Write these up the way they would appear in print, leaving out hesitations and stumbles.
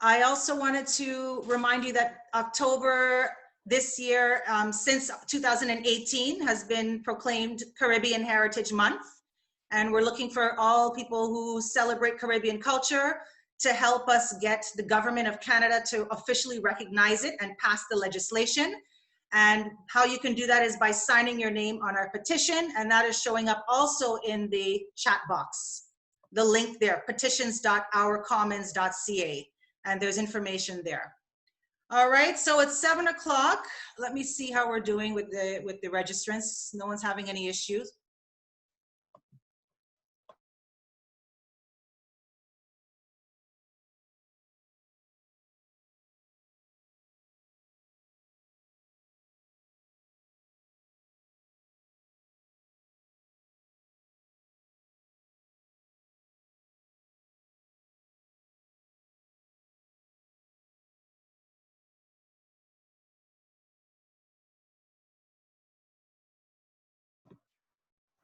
I also wanted to remind you that October this year, since 2018, has been proclaimed Caribbean Heritage Month. And we're looking for all people who celebrate Caribbean culture to help us get the government of Canada to officially recognize it and pass the legislation. And how you can do that is by signing your name on our petition, and that is showing up also in the chat box. The link there, petitions.ourcommons.ca, and there's information there. All right, so it's 7 o'clock. Let me see how we're doing with the registrants. No one's having any issues.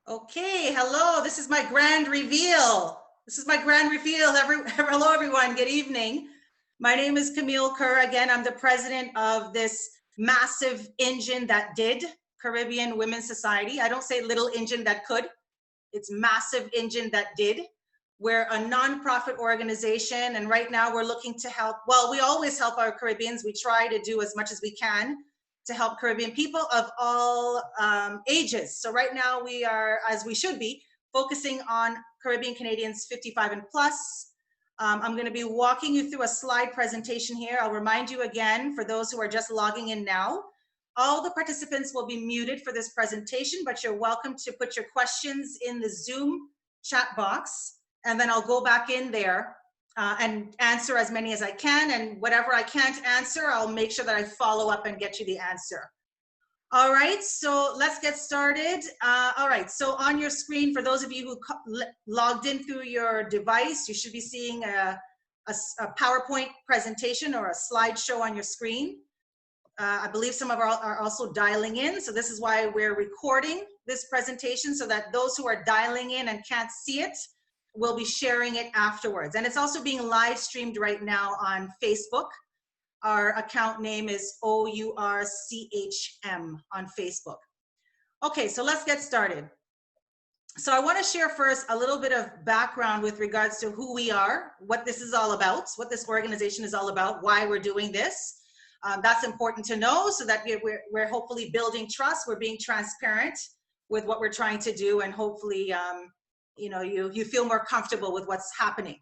Okay, hello, this is my grand reveal. This is my grand reveal. Hello, everyone, good evening. My name is Camille Kerr. Again, I'm the president of this massive engine that did, Caribbean Women's Society. I don't say little engine that could. It's massive engine that did. We're a nonprofit organization, and right now we're looking to help. Well, we always help our Caribbeans. We try to do as much as we can to help Caribbean people of all ages. So right now we are, as we should be, focusing on Caribbean Canadians 55 and plus. I'm going to be walking you through a slide presentation here. I'll remind you again, for those who are just logging in now, all the participants will be muted for this presentation, but you're welcome to put your questions in the Zoom chat box, and then I'll go back in there and answer as many as I can, and whatever I can't answer, I'll make sure that I follow up and get you the answer. All right, so let's get started. All right, so on your screen, for those of you who logged in through your device, you should be seeing a PowerPoint presentation or a slideshow on your screen. I believe some of are also dialing in, so this is why we're recording this presentation, so that those who are dialing in and can't see it will be sharing it afterwards. And it's also being live streamed right now on Facebook. Our account name is OURCHM on Facebook. Okay, so let's get started. So I want to share first a little bit of background with regards to who we are, what this is all about, what this organization is all about, why we're doing this. That's important to know, so that we're hopefully building trust, we're being transparent with what we're trying to do, and hopefully you know, you feel more comfortable with what's happening.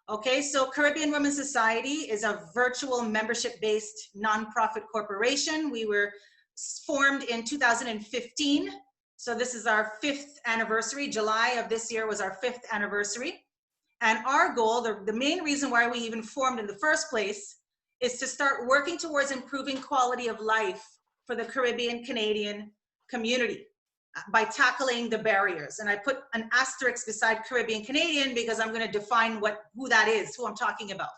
Okay, so Caribbean Women's Society is a virtual membership-based nonprofit corporation. We were formed in 2015. So this is our 5th anniversary. July of this year was our 5th anniversary. And our goal, the main reason why we even formed in the first place, is to start working towards improving quality of life for the Caribbean Canadian community by tackling the barriers. And I put an asterisk beside Caribbean Canadian because I'm going to define who that is, who I'm talking about.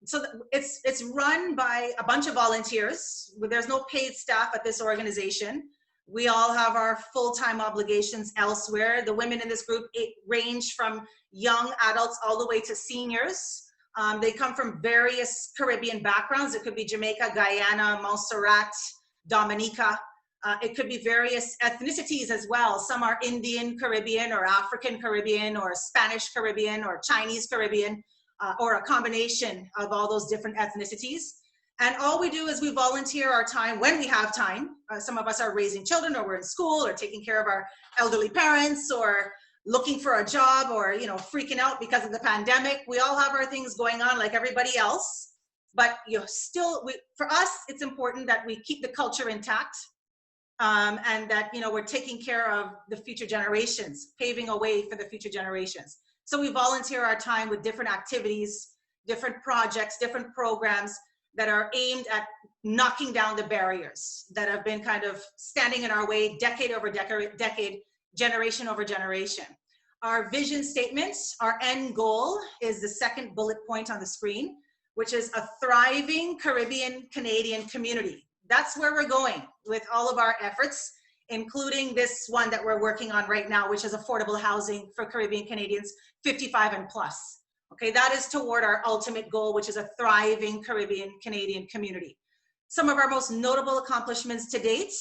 So it's run by a bunch of volunteers. There's no paid staff at this organization. We all have our full-time obligations elsewhere. The women in this group range from young adults all the way to seniors. They come from various Caribbean backgrounds. It could be Jamaica, Guyana, Montserrat, Dominica. It could be various ethnicities as well. Some are Indian Caribbean or African Caribbean or Spanish Caribbean or Chinese Caribbean, or a combination of all those different ethnicities. And all we do is we volunteer our time when we have time. Some of us are raising children, or we're in school, or taking care of our elderly parents, or looking for a job, or, you know, freaking out because of the pandemic. We all have our things going on like everybody else, but for us, it's important that we keep the culture intact. And that, you know, we're taking care of the future generations, paving a way for the future generations. So we volunteer our time with different activities, different projects, different programs that are aimed at knocking down the barriers that have been kind of standing in our way decade over decade, generation over generation. Our vision statements, our end goal is the second bullet point on the screen, which is a thriving Caribbean Canadian community. That's where we're going with all of our efforts, including this one that we're working on right now, which is affordable housing for Caribbean Canadians 55 and plus. Okay, that is toward our ultimate goal, which is a thriving Caribbean Canadian community. Some of our most notable accomplishments to date,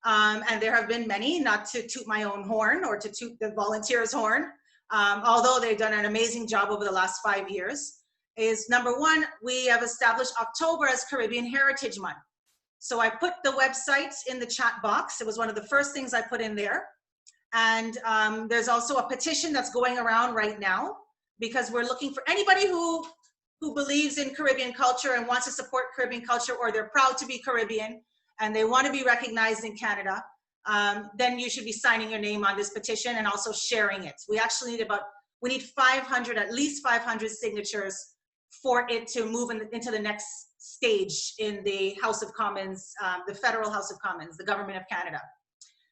and there have been many, not to toot my own horn or to toot the volunteers' horn, although they've done an amazing job over the last 5 years, is number one, we have established October as Caribbean Heritage Month. So I put the website in the chat box. It was one of the first things I put in there. And there's also a petition that's going around right now, because we're looking for anybody who believes in Caribbean culture and wants to support Caribbean culture, or they're proud to be Caribbean and they want to be recognized in Canada, then you should be signing your name on this petition and also sharing it. We actually need we need 500, at least 500 signatures for it to move into the next stage in the House of Commons, the Federal House of Commons, the Government of Canada.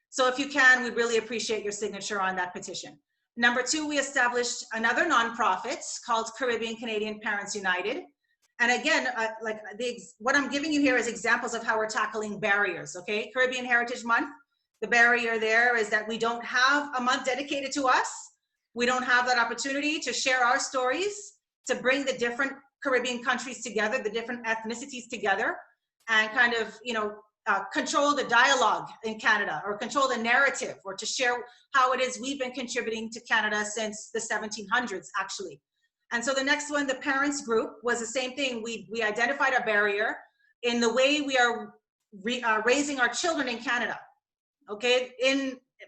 So if you can, we'd really appreciate your signature on that petition. Number two, we established another nonprofit called Caribbean Canadian Parents United. And again, what I'm giving you here is examples of how we're tackling barriers, okay? Caribbean Heritage Month, the barrier there is that we don't have a month dedicated to us. We don't have that opportunity to share our stories, to bring the different Caribbean countries together, the different ethnicities together, and kind of, control the dialogue in Canada, or control the narrative, or to share how it is we've been contributing to Canada since the 1700s, actually. And so the next one, the parents group, was the same thing. We identified a barrier in the way we are raising our children in Canada. Okay,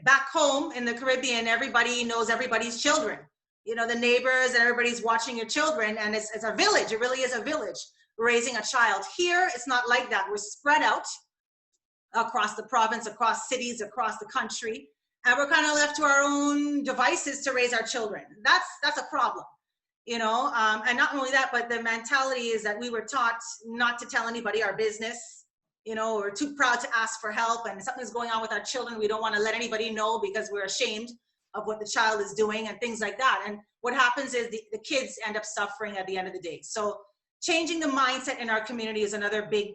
back home in the Caribbean, everybody knows everybody's children. The neighbors and everybody's watching your children, and it's a village. It really is a village raising a child. Here, it's not like that. We're spread out across the province, across cities, across the country, and we're kind of left to our own devices to raise our children. That's a problem, and not only that, but the mentality is that we were taught not to tell anybody our business. We're too proud to ask for help, and something's going on with our children, we don't want to let anybody know because we're ashamed of what the child is doing and things like that. And what happens is the kids end up suffering at the end of the day. So changing the mindset in our community is another big,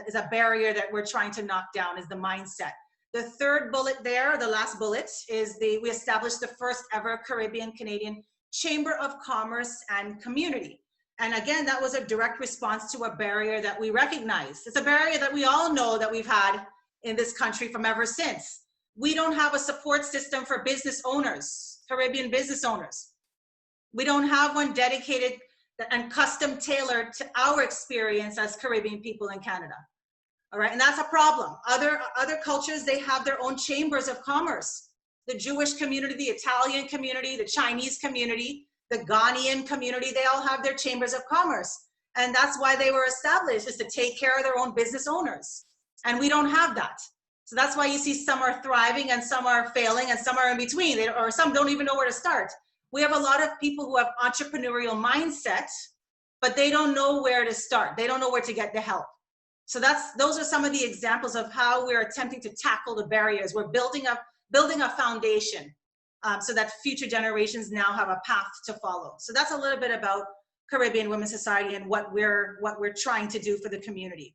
is a barrier that we're trying to knock down, is the mindset. The third bullet there, the last bullet, is we established the first ever Caribbean Canadian Chamber of Commerce and Community. And again, that was a direct response to a barrier that we recognized. It's a barrier that we all know that we've had in this country from ever since. We don't have a support system for business owners, Caribbean business owners. We don't have one dedicated and custom tailored to our experience as Caribbean people in Canada. All right, and that's a problem. Other cultures, they have their own chambers of commerce. The Jewish community, the Italian community, the Chinese community, the Ghanaian community, they all have their chambers of commerce. And that's why they were established, is to take care of their own business owners. And we don't have that. So that's why you see some are thriving and some are failing and some are in between, or some don't even know where to start. We have a lot of people who have entrepreneurial mindset, but they don't know where to start. They don't know where to get the help. So those are some of the examples of how we're attempting to tackle the barriers. We're building a foundation so that future generations now have a path to follow. So that's a little bit about Caribbean Women's Society and what we're trying to do for the community.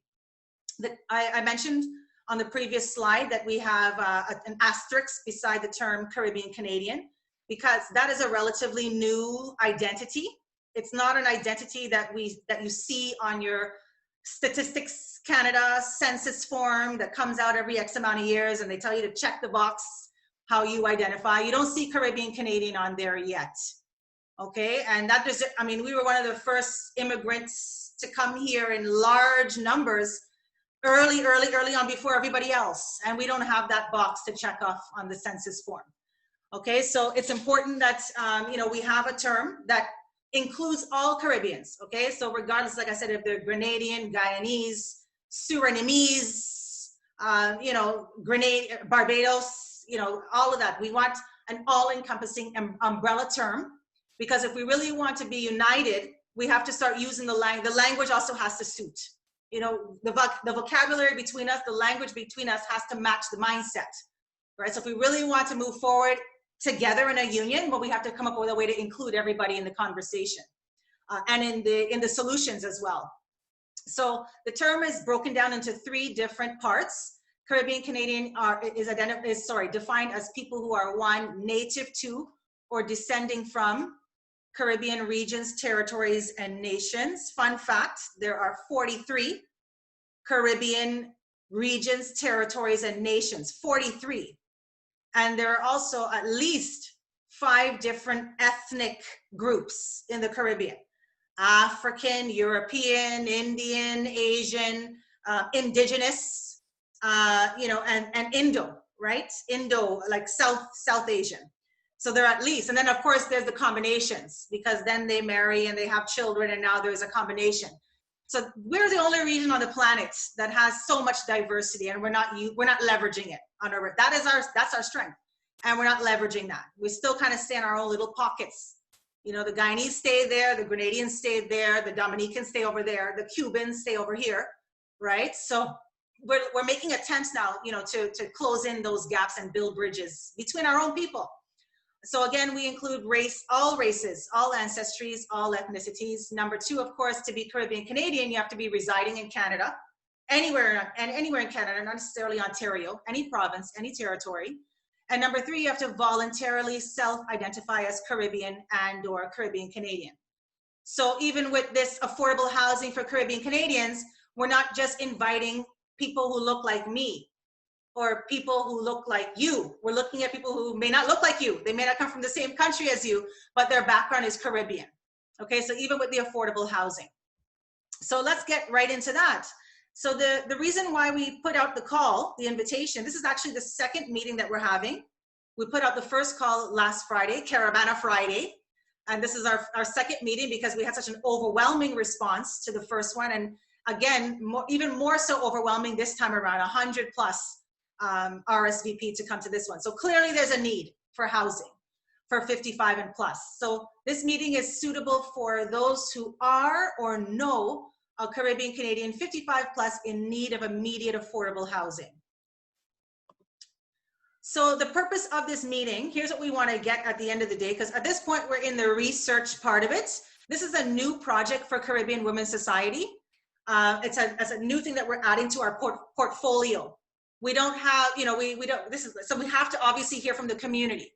I mentioned on the previous slide that we have an asterisk beside the term Caribbean Canadian, because that is a relatively new identity. It's not an identity that you see on your Statistics Canada census form that comes out every X amount of years and they tell you to check the box how you identify. You don't see Caribbean Canadian on there yet. Okay, and that is, we were one of the first immigrants to come here in large numbers early on before everybody else. And we don't have that box to check off on the census form. Okay, so it's important that, we have a term that includes all Caribbeans. Okay, so regardless, like I said, if they're Grenadian, Guyanese, Surinamese, Barbados, all of that. We want an all-encompassing umbrella term, because if we really want to be united, we have to start using the language. The language also has to suit. The vocabulary between us, the language between us has to match the mindset, right? So if we really want to move forward together in a union, well, we have to come up with a way to include everybody in the conversation and in the solutions as well. So the term is broken down into 3 different parts. Caribbean Canadian is defined as people who are 1, native to or descending from Caribbean regions, territories, and nations. Fun fact, there are 43 Caribbean regions, territories, and nations, 43. And there are also at least 5 different ethnic groups in the Caribbean: African, European, Indian, Asian, indigenous, and Indo, right? Indo, like South Asian. So there are at least, and then of course there's the combinations, because then they marry and they have children, and now there's a combination. So we're the only region on the planet that has so much diversity, and we're not leveraging it on our, that's our strength, and we're not leveraging that. We still kind of stay in our own little pockets. You know, the Guyanese stay there, the Grenadians stay there, the Dominicans stay over there, the Cubans stay over here, right? So we're making attempts now, you know, to close in those gaps and build bridges between our own people. So again, we include race, all races, all ancestries, all ethnicities. Number 2, of course, to be Caribbean Canadian, you have to be residing in Canada, anywhere in Canada, not necessarily Ontario, any province, any territory. And number 3, you have to voluntarily self-identify as Caribbean and/or Caribbean Canadian. So even with this affordable housing for Caribbean Canadians, we're not just inviting people who look like me or people who look like you. We're looking at people who may not look like you. They may not come from the same country as you, but their background is Caribbean. Okay, so even with the affordable housing. So let's get right into that. So the reason why we put out the call, the invitation, this is actually the second meeting that we're having. We put out the first call last Friday, Caravana Friday. And this is our second meeting because we had such an overwhelming response to the first one. And again, even more so overwhelming this time around, 100 plus RSVP to come to this one. So clearly there's a need for housing for 55 and plus. So this meeting is suitable for those who are or know a Caribbean Canadian 55 plus in need of immediate affordable housing. So the purpose of this meeting, here's what we want to get at the end of the day, because at this point we're in the research part of it. This is a new project for Caribbean Women's Society. It's a new thing that we're adding to our portfolio. We don't have, you know, we don't, so we have to obviously hear from the community.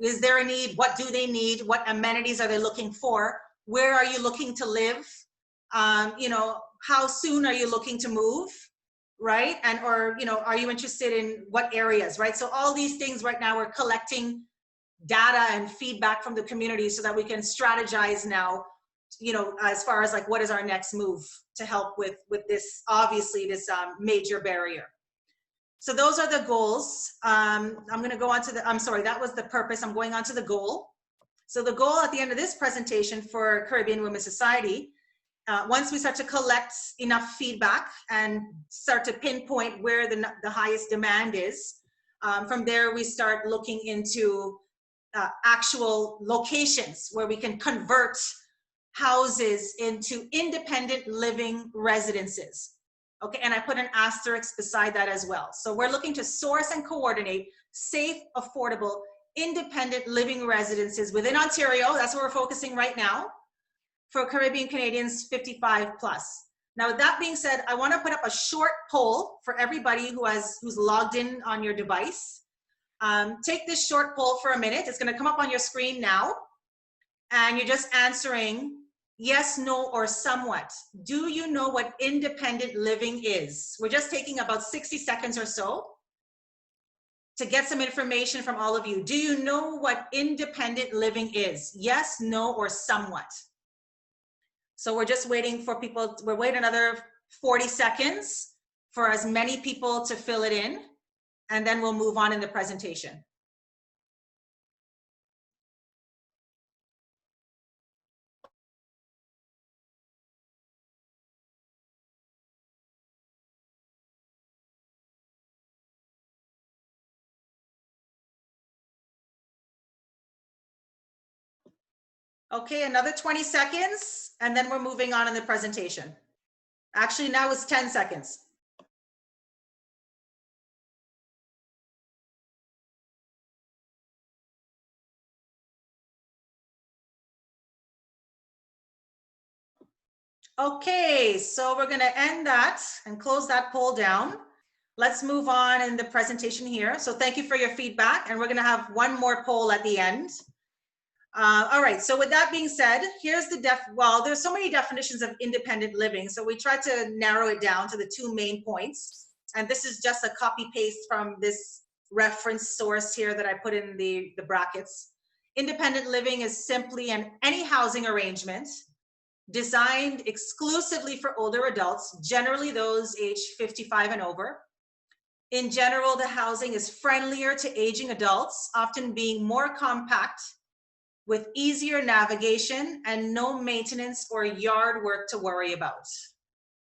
Is there a need? What do they need? What amenities are they looking for? Where are you looking to live? You know, how soon are you looking to move? Right? And, or, you know, are you interested in what areas, right? So all these things right now, we're collecting data and feedback from the community so that we can strategize now, you know, as far as like, what is our next move to help with this, obviously this major barrier. So those are the goals. I'm going to go on to the, I'm sorry, that was the purpose. I'm going on to the goal. So the goal at the end of this presentation for Caribbean Women's Society, once we start to collect enough feedback and start to pinpoint where the highest demand is, from there we start looking into actual locations where we can convert houses into independent living residences. Okay, and I put an asterisk beside that as well. So we're looking to source and coordinate safe, affordable, independent living residences within Ontario. That's where we're focusing right now, for Caribbean Canadians 55 plus. Now, with that being said, I want to put up a short poll for everybody who's logged in on your device. Take this short poll for a minute. It's going to come up on your screen now. And you're just answering yes, no, or somewhat. Do you know what independent living is? We're just taking about 60 seconds or so to get some information from all of you. Do you know what independent living is? Yes, no, or somewhat. So we're just waiting for people, we're waiting another 40 seconds for as many people to fill it in, and then we'll move on in the presentation. Okay, another 20 seconds, and then we're moving on in the presentation. Actually, now it's 10 seconds. Okay, so we're going to end that and close that poll down. Let's move on in the presentation here. So thank you for your feedback, and we're going to have one more poll at the end. All right, so with that being said, here's the well, there's so many definitions of independent living, so we tried to narrow it down to the two main points. And this is just a copy paste from this reference source here that I put in the brackets. Independent living is simply any housing arrangement designed exclusively for older adults, generally those aged 55 and over. In general, the housing is friendlier to aging adults, often being more compact, with easier navigation and no maintenance or yard work to worry about.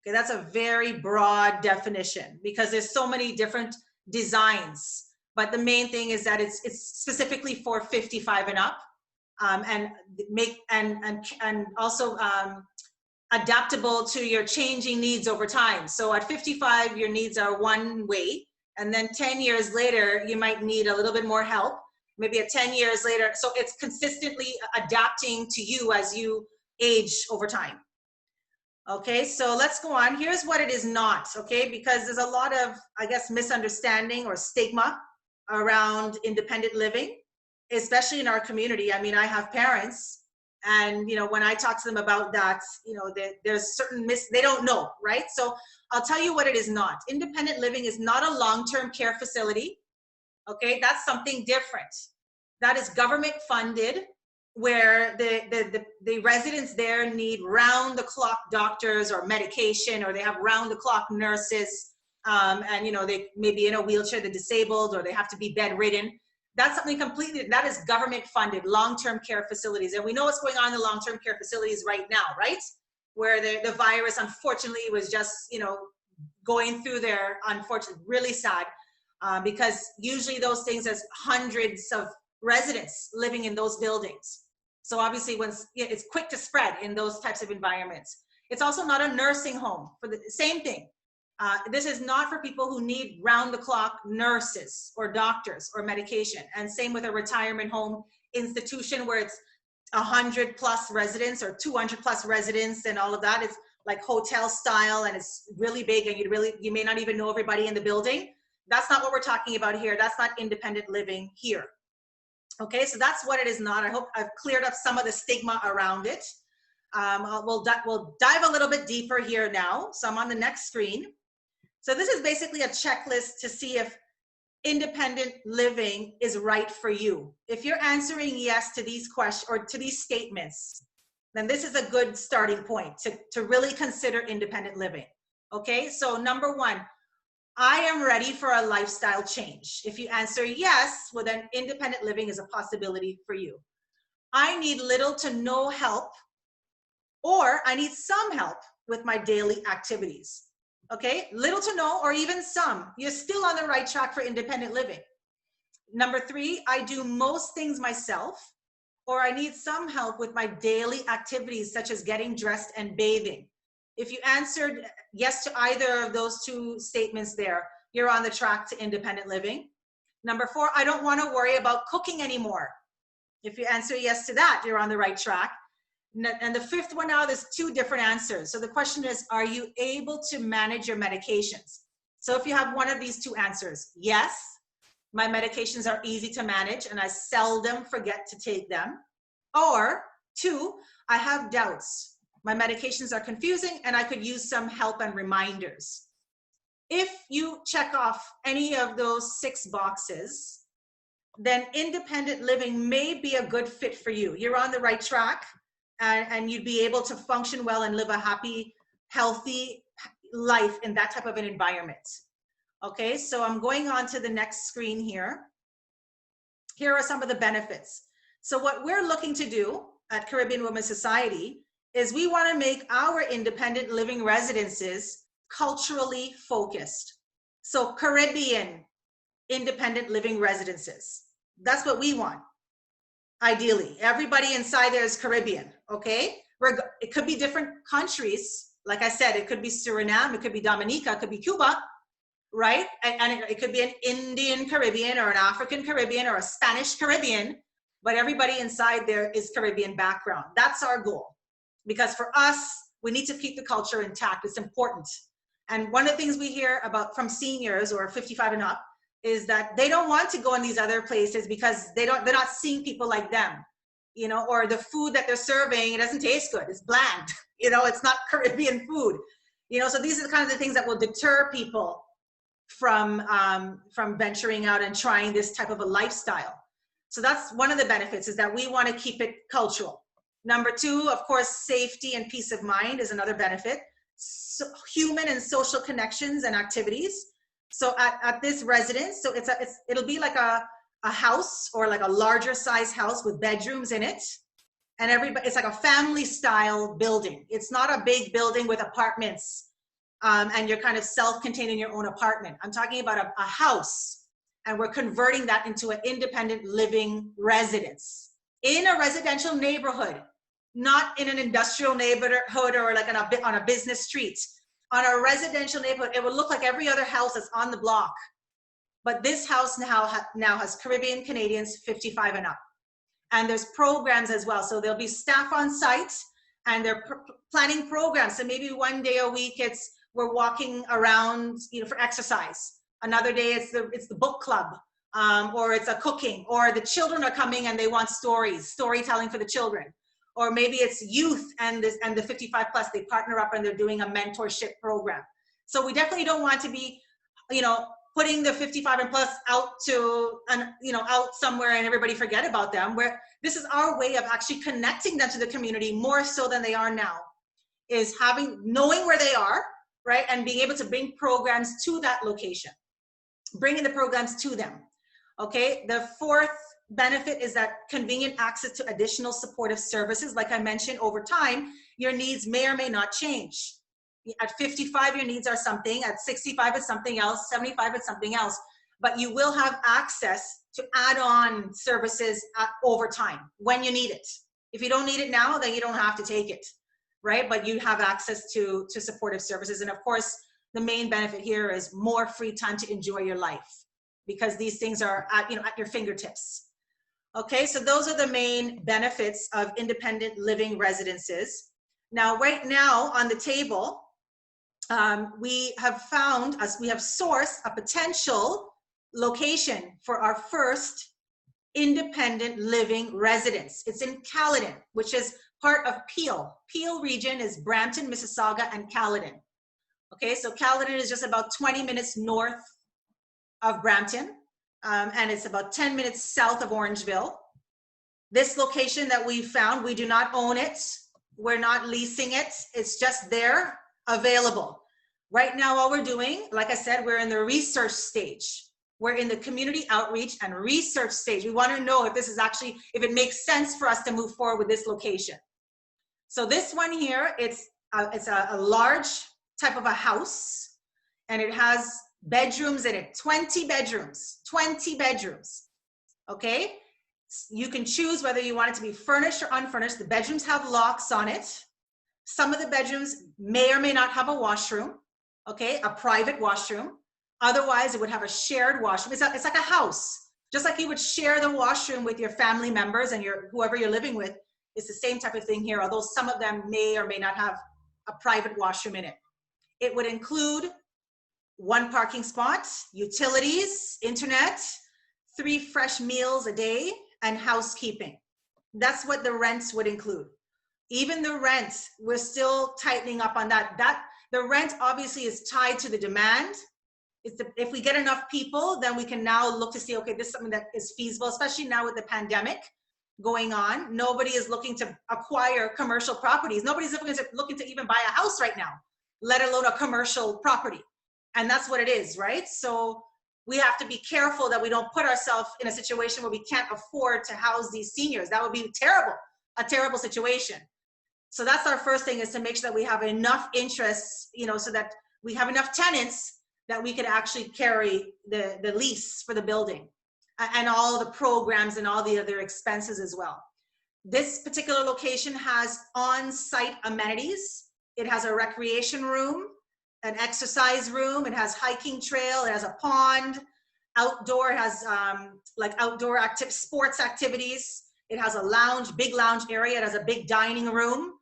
Okay, that's a very broad definition because there's so many different designs. But the main thing is that it's specifically for 55 and up, and also adaptable to your changing needs over time. So at 55, your needs are one way, and then 10 years later, you might need a little bit more help. Maybe 10 years later. So it's consistently adapting to you as you age over time. Okay, so let's go on. Here's what it is not, okay? Because there's a lot of, I guess, misunderstanding or stigma around independent living, especially in our community. I mean, I have parents, and you know, when I talk to them about that, you know, there's certain they don't know, right? So I'll tell you what it is not. Independent living is not a long-term care facility. Okay, that's something different. That is government funded, where the residents there need round-the-clock doctors or medication, or they have round-the-clock nurses, and you know, they may be in a wheelchair, they're disabled, or they have to be bedridden. That's something completely, that is government funded, long-term care facilities. And we know what's going on in the long-term care facilities right now, right? Where the virus, unfortunately, was just, you know, going through there, unfortunately, really sad. Because usually those things, there's hundreds of residents living in those buildings. So obviously it's quick to spread in those types of environments. It's also not a nursing home for the same thing. This is not for people who need round-the-clock nurses or doctors or medication. And same with a retirement home institution where it's 100 plus residents or 200 plus residents and all of that. It's like hotel style, and it's really big, and you may not even know everybody in the building. That's not what we're talking about here. That's not independent living here. Okay, so that's what it is not. I hope I've cleared up some of the stigma around it. We'll dive a little bit deeper here now. So I'm on the next screen. So this is basically a checklist to see if independent living is right for you. If you're answering yes to these questions or to these statements, then this is a good starting point to really consider independent living. Okay, so number one, I am ready for a lifestyle change. If you answer yes, well then independent living is a possibility for you. I need little to no help, or I need some help with my daily activities. Okay, little to no, or even some. You're still on the right track for independent living. Number three, I do most things myself, or I need some help with my daily activities such as getting dressed and bathing. If you answered yes to either of those two statements there, you're on the track to independent living. Number four, I don't want to worry about cooking anymore. If you answer yes to that, you're on the right track. And the fifth one now, there's two different answers. So the question is, are you able to manage your medications? So if you have one of these two answers, yes, my medications are easy to manage and I seldom forget to take them. Or two, I have doubts. My medications are confusing and I could use some help and reminders. If you check off any of those 6 boxes, then independent living may be a good fit for you. You're on the right track, and you'd be able to function well and live a happy, healthy life in that type of an environment. Okay, so I'm going on to the next screen here. Here are some of the benefits. So what we're looking to do at Caribbean Women's Society is we want to make our independent living residences culturally focused. So Caribbean independent living residences. That's what we want. Ideally, everybody inside there is Caribbean, okay? It could be different countries. Like I said, it could be Suriname, it could be Dominica, it could be Cuba, right? And it could be an Indian Caribbean or an African Caribbean or a Spanish Caribbean, but everybody inside there is Caribbean background. That's our goal. Because for us, we need to keep the culture intact. It's important. And one of the things we hear about from seniors or 55 and up is that they don't want to go in these other places because they're not seeing people like them. you know, or the food that they're serving, it doesn't taste good, it's bland, you know, it's not Caribbean food, you know. So these are the kind of the things that will deter people from venturing out and trying this type of a lifestyle. So that's one of the benefits, is that we want to keep it cultural. Number two, of course, safety and peace of mind is another benefit. So human and social connections and activities. So at this residence, so it'll be like a house, or like a larger size house with bedrooms in it. And everybody, it's like a family style building. It's not a big building with apartments and you're kind of self-contained in your own apartment. I'm talking about a house, and we're converting that into an independent living residence in a residential neighborhood, not in an industrial neighborhood or like on a business street. On a residential neighborhood, it will look like every other house that's on the block. But this house now has Caribbean Canadians 55 and up. And there's programs as well. So there'll be staff on site, and they're planning programs. So maybe one day a week we're walking around, you know, for exercise. Another day it's the book club, or it's a cooking, or the children are coming and they want storytelling for the children. Or maybe it's youth and the 55 plus, they partner up and they're doing a mentorship program. So we definitely don't want to be, you know, putting the 55 and plus out out somewhere and everybody forget about them. Where this is our way of actually connecting them to the community more so than they are now, is knowing where they are, right? And being able to bring programs to that location, bringing the programs to them. Okay, the fourth benefit is that convenient access to additional supportive services. Like I mentioned, over time, your needs may or may not change. At 55, your needs are something. At 65, it's something else. 75, it's something else. But you will have access to add-on services over time when you need it. If you don't need it now, then you don't have to take it, right? But you have access to supportive services. And of course, the main benefit here is more free time to enjoy your life, because these things are at your fingertips. Okay, so those are the main benefits of independent living residences. Now, right now on the table, we have sourced a potential location for our first independent living residence. It's in Caledon, which is part of Peel. Peel region is Brampton, Mississauga, and Caledon. Okay, so Caledon is just about 20 minutes north of Brampton, and it's about 10 minutes south of Orangeville. This location that we found, we do not own it. We're not leasing it. It's just there, available. Right now, all we're doing, like I said, we're in the research stage. We're in the community outreach and research stage. We want to know if it makes sense for us to move forward with this location. So this one here, it's a large type of a house, and it has bedrooms in it, 20 bedrooms, okay? You can choose whether you want it to be furnished or unfurnished. The bedrooms have locks on it. Some of the bedrooms may or may not have a washroom, okay, a private washroom. Otherwise, it would have a shared washroom. It's like a house. Just like you would share the washroom with your family members and whoever you're living with, it's the same type of thing here, although some of them may or may not have a private washroom in it. It would include 1 parking spot, utilities, internet, 3 fresh meals a day, and housekeeping. That's what the rents would include. Even the rent, we're still tightening up on that. The rent obviously is tied to the demand. If we get enough people, then we can now look to see, okay, this is something that is feasible, especially now with the pandemic going on. Nobody is looking to acquire commercial properties. Nobody's looking to even buy a house right now, let alone a commercial property. And that's what it is, right? So we have to be careful that we don't put ourselves in a situation where we can't afford to house these seniors. That would be a terrible situation. So that's our first thing, is to make sure that we have enough interests, so that we have enough tenants that we can actually carry the lease for the building and all the programs and all the other expenses as well. This particular location has on-site amenities. It has a recreation room, an exercise room, it has hiking trail, it has a pond, outdoor, it has outdoor sports activities. It has a lounge, big lounge area. It has a big dining room,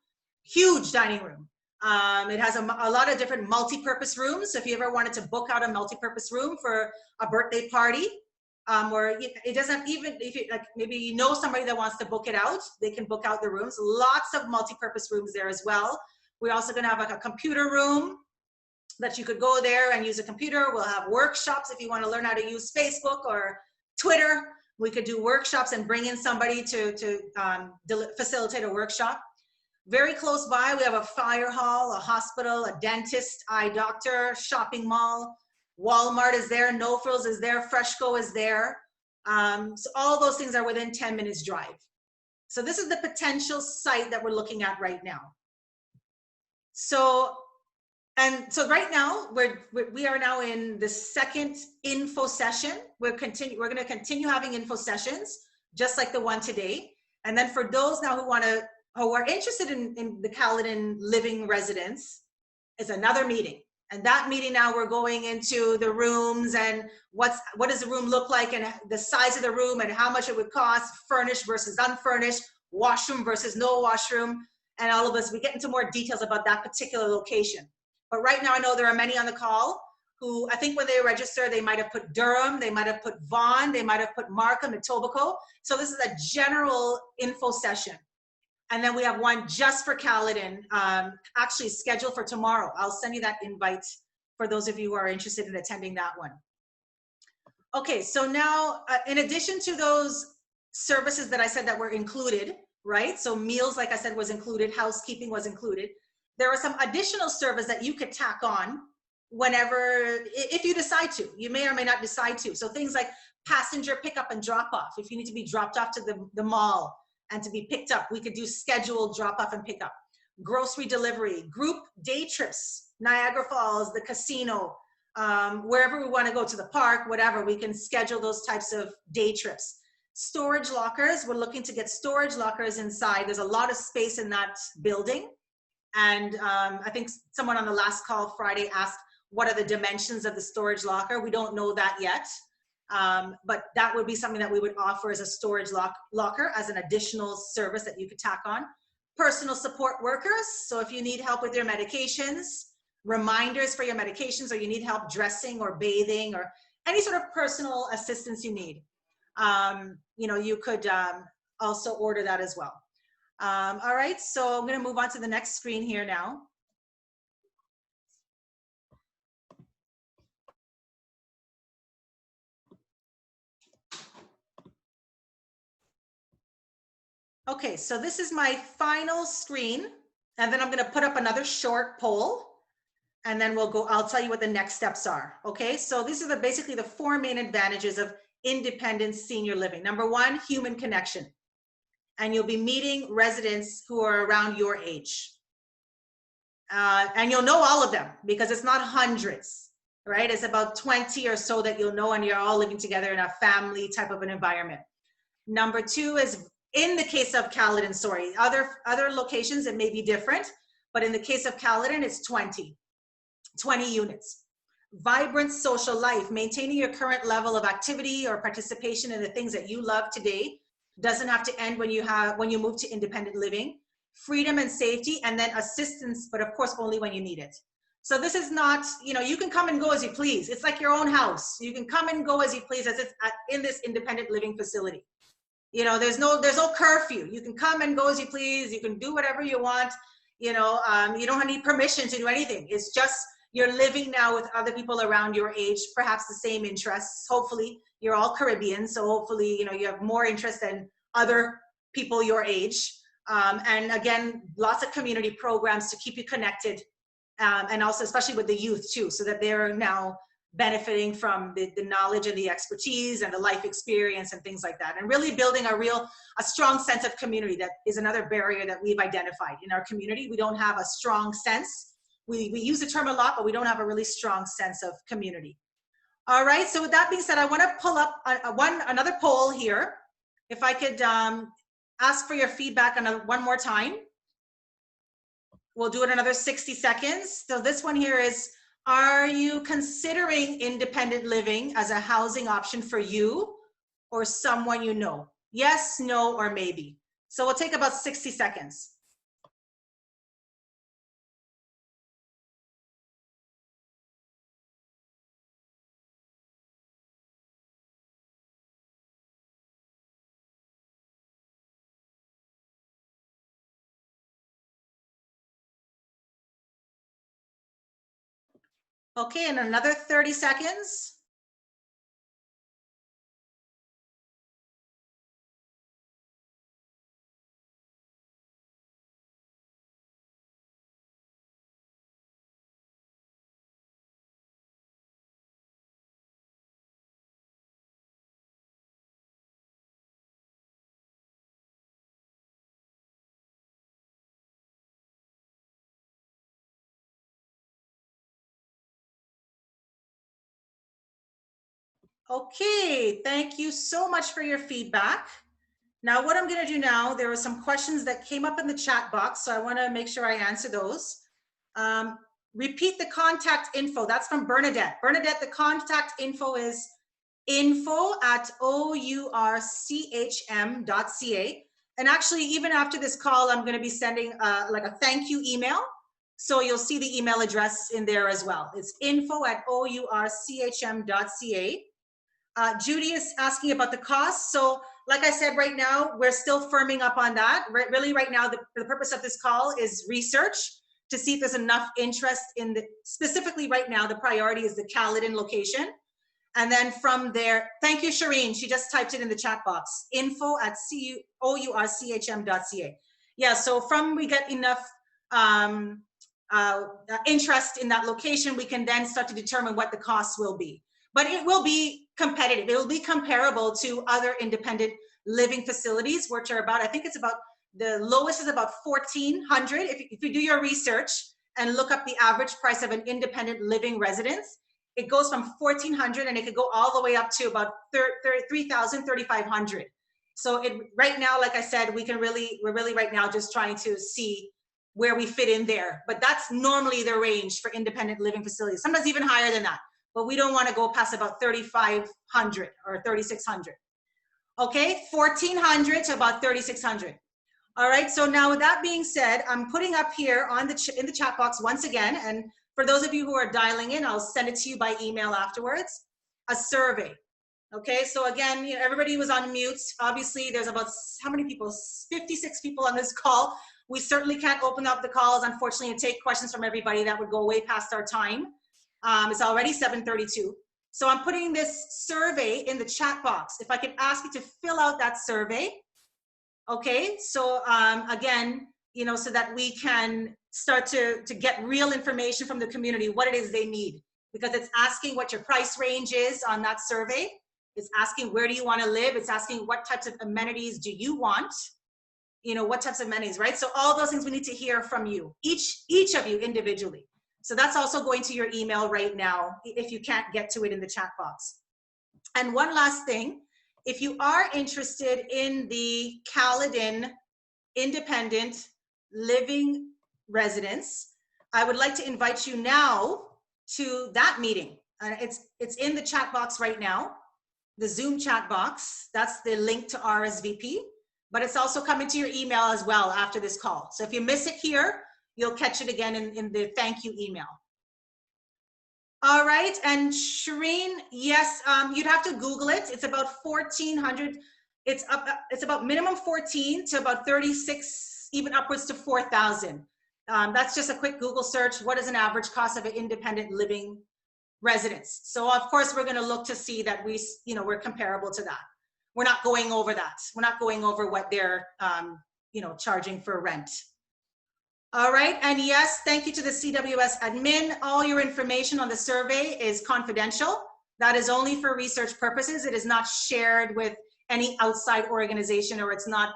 huge dining room. It has a lot of different multi-purpose rooms. So if you ever wanted to book out a multi-purpose room for a birthday party, Or it doesn't even, if you like, maybe you know somebody that wants to book it out, they can book out the rooms. Lots of multi-purpose rooms there as well. We're also going to have like a computer room that you could go there and use a computer. We'll have workshops if you want to learn how to use Facebook or Twitter. We could do workshops and bring in somebody to facilitate a workshop. Very close by, we have a fire hall, a hospital, a dentist, eye doctor, shopping mall. Walmart is there, No Frills is there, Freshco is there. So all those things are within 10 minutes drive. So this is the potential site that we're looking at right now. So right now we are now in the second info session. We're going to continue having info sessions just like the one today. And then for those now who are interested in the Caledon living residence, is another meeting. And that meeting now we're going into the rooms and what does the room look like and the size of the room and how much it would cost, furnished versus unfurnished, washroom versus no washroom, and all of us, we get into more details about that particular location. But right now I know there are many on the call who I think when they register, they might have put Durham, they might have put Vaughan, they might have put Markham and Etobicoke. So this is a general info session. And then we have one just for Caledon, actually scheduled for tomorrow. I'll send you that invite for those of you who are interested in attending that one. Okay, so now in addition to those services that I said that were included, right? So meals, like I said, was included, housekeeping was included. There are some additional services that you could tack on whenever, if you decide to. You may or may not decide to. So things like passenger pickup and drop off. If you need to be dropped off to the mall, and to be picked up, we could do scheduled drop off and pick up. Grocery delivery, group day trips, Niagara Falls, the casino, wherever we want to go, to the park, whatever, we can schedule those types of day trips. Storage lockers, we're looking to get storage lockers inside. There's a lot of space in that building. And I think someone on the last call Friday asked, what are the dimensions of the storage locker? We don't know that yet. But that would be something that we would offer as a storage locker as an additional service that you could tack on. Personal support workers. So if you need help with your medications, reminders for your medications, or you need help dressing or bathing or any sort of personal assistance you need, you could also order that as well. All right, so I'm going to move on to the next screen here now. Okay, so this is my final screen, and then I'm going to put up another short poll, and then I'll tell you what the next steps are. Okay, so these are basically the 4 main advantages of independent senior living. Number 1, human connection. And you'll be meeting residents who are around your age. And you'll know all of them because it's not hundreds, right? It's about 20 or so that you'll know, and you're all living together in a family type of an environment. Number 2 is, in the case of Caledon, sorry, other locations it may be different, but in the case of Caledon, it's 20 units. Vibrant social life, maintaining your current level of activity or participation in the things that you love today doesn't have to end when you move to independent living. Freedom and safety, and then assistance, but of course only when you need it. So this is not, you can come and go as you please. It's like your own house. You can come and go as you please as it's in this independent living facility. There's no curfew. You can come and go as you please. You can do whatever you want. You don't need permission to do anything. It's just you're living now with other people around your age, perhaps the same interests. Hopefully, you're all Caribbean, so hopefully, you have more interest than other people your age. And again, lots of community programs to keep you connected, and also especially with the youth too, so that they're now benefiting from the knowledge and the expertise and the life experience and things like that, and really building a strong sense of community. That is another barrier that we've identified in our community. We don't have a strong sense. We use the term a lot, but we don't have a really strong sense of community. All right, so with that being said, I want to pull up another poll here. If I could ask for your feedback on one more time. We'll do it another 60 seconds. So this one here is, are you considering independent living as a housing option for you or someone you know? Yes, no, or maybe. So we'll take about 60 seconds. Okay, and another 30 seconds. Okay, thank you so much for your feedback. Now, what I'm going to do now, there were some questions that came up in the chat box, so I want to make sure I answer those. Repeat the contact info. That's from Bernadette. Bernadette, the contact info is info@ourchm.ca. And actually, even after this call, I'm going to be sending like a thank you email. So you'll see the email address in there as well. It's info@ourchm.ca. Judy is asking about the cost. So like I said, right now, we're still firming up on that. Really right now, the purpose of this call is research to see if there's enough interest in the, specifically right now, the priority is the Caledon location. And then from there, thank you, Shireen. She just typed it in the chat box, info@ourchm.ca. Yeah, so from we get enough interest in that location, we can then start to determine what the costs will be. But it will be competitive. It will be comparable to other independent living facilities, which are about, I think it's about, the lowest is about 1,400. If you do your research and look up the average price of an independent living residence, it goes from 1,400 and it could go all the way up to about 3,000, 3,500. So it, right now, like I said, we're really right now just trying to see where we fit in there. But that's normally the range for independent living facilities, sometimes even higher than that. But we don't want to go past about 3,500 or 3,600. Okay, 1,400 to about 3,600. All right, so now with that being said, I'm putting up here on in the chat box once again, and for those of you who are dialing in, I'll send it to you by email afterwards, a survey. Okay, so again, you know, everybody was on mute. Obviously, there's about, how many people? 56 people on this call. We certainly can't open up the calls, unfortunately, and take questions from everybody. That would go way past our time. It's already 7:32. So I'm putting this survey in the chat box. If I could ask you to fill out that survey. Okay, so again, you know, so that we can start to get real information from the community, what it is they need, because it's asking what your price range is on that survey. It's asking where do you want to live. It's asking what types of amenities do you want, you know, what types of amenities, right? So all those things we need to hear from you, each of you individually. So that's also going to your email right now if you can't get to it in the chat box. And one last thing, if you are interested in the Caledon Independent Living Residence, I would like to invite you now to that meeting. It's in the chat box right now, the Zoom chat box. That's the link to RSVP, but it's also coming to your email as well after this call. So if you miss it here, you'll catch it again in the thank you email. All right, and Shireen, yes, you'd have to Google it. It's about 1,400. It's about minimum 14 to about 36, even upwards to 4,000. That's just a quick Google search. What is an average cost of an independent living residence? So of course, we're going to look to see that we're comparable to that. We're not going over that. We're not going over what they're, charging for rent. All right, and yes, thank you to the CWS admin. All your information on the survey is confidential. That is only for research purposes. It is not shared with any outside organization, or it's not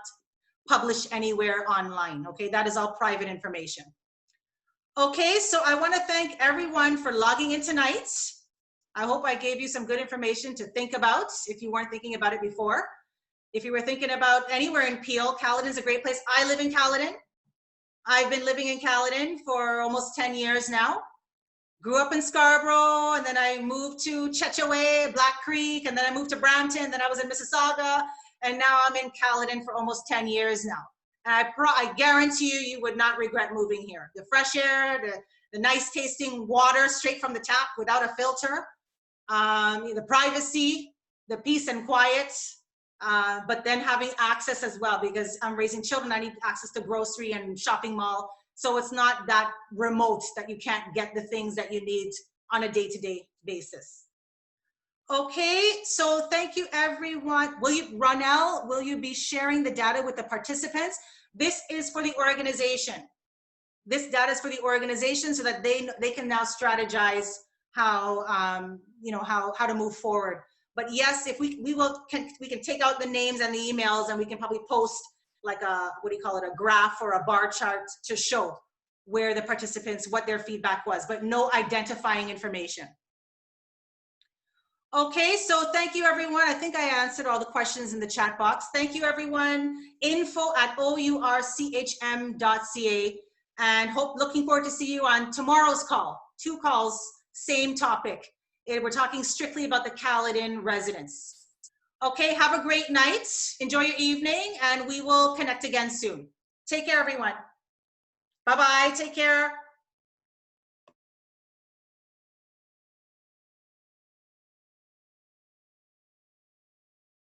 published anywhere online, okay? That is all private information. Okay, so I wanna thank everyone for logging in tonight. I hope I gave you some good information to think about if you weren't thinking about it before. If you were thinking about anywhere in Peel, Caledon is a great place. I live in Caledon. I've been living in Caledon for almost 10 years now. Grew up in Scarborough, and then I moved to Chechaway, Black Creek, and then I moved to Brampton, then I was in Mississauga, and now I'm in Caledon for almost 10 years now. And I guarantee you would not regret moving here. The fresh air, the nice tasting water straight from the tap without a filter, the privacy, the peace and quiet, but then having access as well, because I'm raising children, I need access to grocery and shopping mall. So it's not that remote that you can't get the things that you need on a day-to-day basis. Okay, so thank you everyone. Ronell, will you be sharing the data with the participants? This is for the organization. This data is for the organization so that they can now strategize how how to move forward. But yes, if we can take out the names and the emails, and we can probably post like a, what do you call it, a graph or a bar chart to show where the participants, what their feedback was, but no identifying information. Okay, so thank you everyone. I think I answered all the questions in the chat box. Thank you everyone. info@ourchm.ca, and looking forward to see you on tomorrow's call. 2 calls, same topic. We're talking strictly about the Caledon residents. Okay, have a great night. Enjoy your evening, and we will connect again soon. Take care, everyone. Bye-bye. Take care.